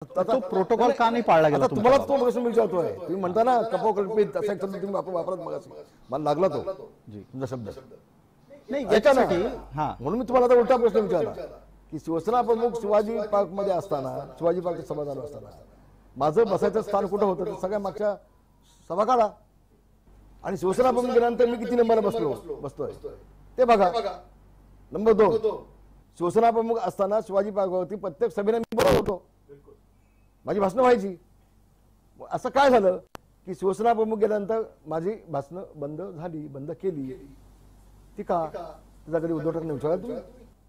तो प्रोटोकॉल का नाही पाळला गेला? तुम्हाला तो प्रश्न विचारतोय. तुम्ही म्हणता ना कपोकल्पित असा एक शब्द तुम्ही वापरत मगाशी, मला लागला तो तुमचा शब्द. नाही याच्यासाठी म्हणून मी तुम्हाला आता उलटा प्रश्न विचारला की शिवसेना प्रमुख शिवाजी पार्क मध्ये असताना, शिवाजी पार्क सभा चालू असताना माझं बसायचं स्थान कुठं होतं ते सगळ्या मागच्या सभा काढा आणि शिवसेना प्रमुख गेल्यानंतर मी किती नंबरला बसतोय ते बघा. नंबर 2, शिवसेना प्रमुख असताना शिवाजी पार्कवरती प्रत्येक सभेला मी बोलत होतो, माझी भाषणं व्हायची. असं काय झालं की शिवसेना प्रमुख गेल्यानंतर माझी भाषणं बंद केली ती का? तिचा कधी उद्धव ठाकरे विचारला तुम्ही?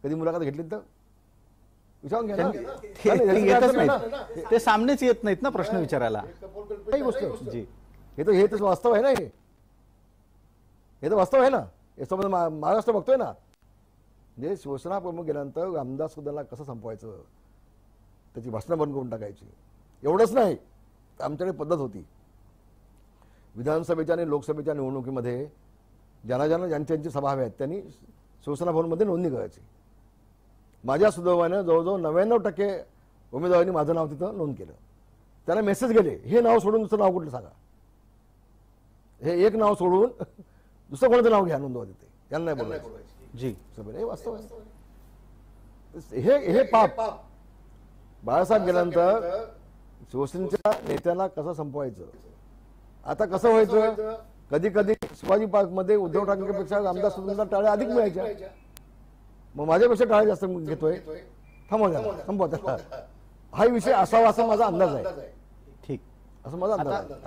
कधी मुलाखत घेतली तर विचारून घ्या ना. येतच नाहीत ते, सामनेच येत नाहीत ना प्रश्न विचारायला. काही गोष्ट जी हे तर वास्तव आहे ना. हे तर वास्तव आहे ना. याच्यामध्ये महाराष्ट्र बघतोय ना. म्हणजे शिवसेना प्रमुख गेल्यानंतर रामदास कदमला कसं संपवायचं, त्याची भाषणं बंद करून टाकायची. एवढंच नाही, आमच्याकडे पद्धत होती विधानसभेच्या आणि लोकसभेच्या निवडणुकीमध्ये ज्यांची सभा हव्या आहेत त्यांनी शिवसेना भवनमध्ये नोंदणी करायची. माझ्या सुदैवाने जवळजवळ 99% उमेदवारांनी माझं नाव तिथं नोंद केलं. त्यांना मेसेज गेले, हे नाव सोडून दुसरं नाव कुठलं सांगा, हे एक नाव सोडून दुसरं कोणाचं नाव घ्या नोंदवा तिथे, त्यांना नाही बोलायचं. जी हे वास्तव आहे. हे पाप बाळासाहेब गेल्यानंतर शिवसेनेच्या नेत्यांना कसं संपवायचं, आता कसं व्हायचं. कधी कधी शिवाजी पार्क मध्ये उद्धव ठाकरेपेक्षा रामदास कदमला टाळ्या अधिक मिळायच्या. मग माझ्यापेक्षा टाळ्या जास्त घेतोय, संपवा त्याला. हा विषय असावा असा माझा अंदाज आहे. ठीक, असं माझा अंदाज आहे.